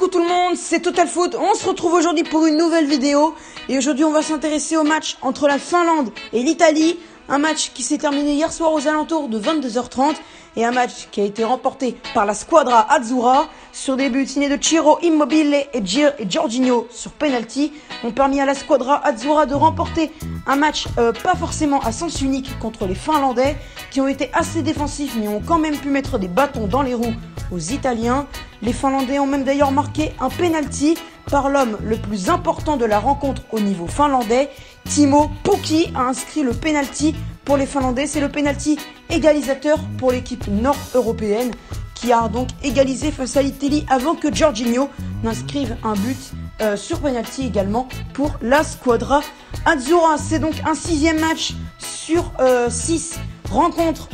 Coucou tout le monde, c'est Total Foot. On se retrouve aujourd'hui pour une nouvelle vidéo. Et aujourd'hui, on va s'intéresser au match entre la Finlande et l'Italie. Un match qui s'est terminé hier soir aux alentours de 22h30. Et un match qui a été remporté par la Squadra Azzurra sur des buts signés de Ciro Immobile et Jorginho sur penalty ont permis à la Squadra Azzurra de remporter un match pas forcément à sens unique contre les Finlandais qui ont été assez défensifs mais ont quand même pu mettre des bâtons dans les roues aux Italiens. Les Finlandais ont même d'ailleurs marqué un penalty par l'homme le plus important de la rencontre au niveau finlandais. Timo Pukki a inscrit le penalty pour les Finlandais. C'est le penalty égalisateur pour l'équipe nord-européenne qui a donc égalisé face à l'Italie avant que Jorginho n'inscrive un but sur penalty également pour la Squadra Azzurra. C'est donc un 6e match sur 6 rencontres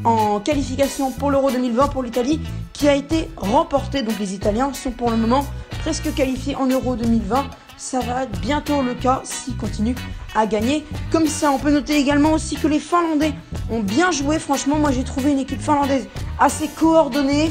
en qualification pour l'Euro 2020 pour l'Italie qui a été remportée. Donc les Italiens sont pour le moment presque qualifiés en Euro 2020. Ça va être bientôt le cas s'ils continuent à gagner comme ça. On peut noter également aussi que les Finlandais ont bien joué. Franchement, moi j'ai trouvé une équipe finlandaise assez coordonnée.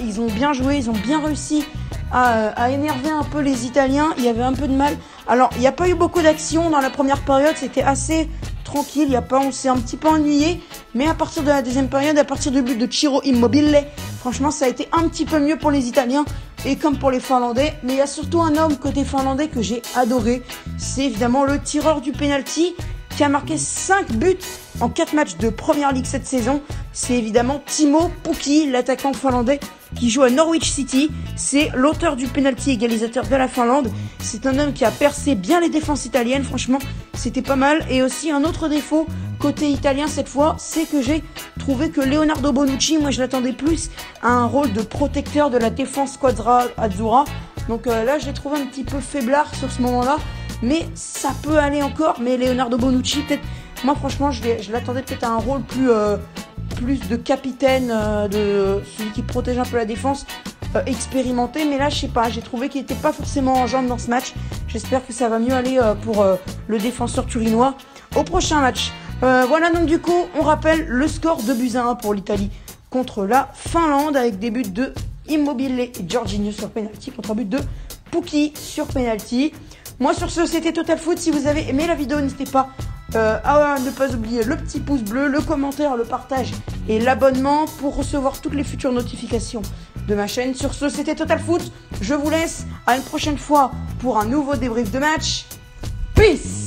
Ils ont bien joué, ils ont bien réussi à énerver un peu les Italiens. Il y avait un peu de mal. Alors, il n'y a pas eu beaucoup d'action dans la première période. C'était assez tranquille. On s'est un petit peu ennuyé. Mais à partir de la deuxième période, à partir du but de Ciro Immobile, franchement, ça a été un petit peu mieux pour les Italiens et comme pour les Finlandais. Mais il y a surtout un homme côté finlandais que j'ai adoré. C'est évidemment le tireur du penalty qui a marqué 5 buts en 4 matchs de Première Ligue cette saison. C'est évidemment Timo Pukki, l'attaquant finlandais qui joue à Norwich City. C'est l'auteur du penalty égalisateur de la Finlande. C'est un homme qui a percé bien les défenses italiennes. Franchement, c'était pas mal. Et aussi un autre défaut côté italien cette fois, c'est que j'ai trouvé que Leonardo Bonucci, moi je l'attendais plus à un rôle de protecteur de la défense Squadra Azzurra. Donc là, je l'ai trouvé un petit peu faiblard sur ce moment-là. Mais ça peut aller encore. Mais Leonardo Bonucci, peut-être, moi franchement, je l'attendais peut-être à un rôle plus de capitaine, de celui qui protège un peu la défense, expérimenté. Mais là, je sais pas, j'ai trouvé qu'il n'était pas forcément en jambes dans ce match. J'espère que ça va mieux aller pour le défenseur turinois au prochain match. Voilà, donc du coup, on rappelle le score de buts à 1 pour l'Italie contre la Finlande avec des buts de Immobile et Jorginho sur penalty contre un but de Pukki sur penalty. Moi sur ce, c'était Total Foot. Si vous avez aimé la vidéo, n'hésitez pas à ne pas oublier le petit pouce bleu, le commentaire, le partage et l'abonnement pour recevoir toutes les futures notifications de ma chaîne. Sur ce, c'était Total Foot. Je vous laisse à une prochaine fois pour un nouveau débrief de match. Peace!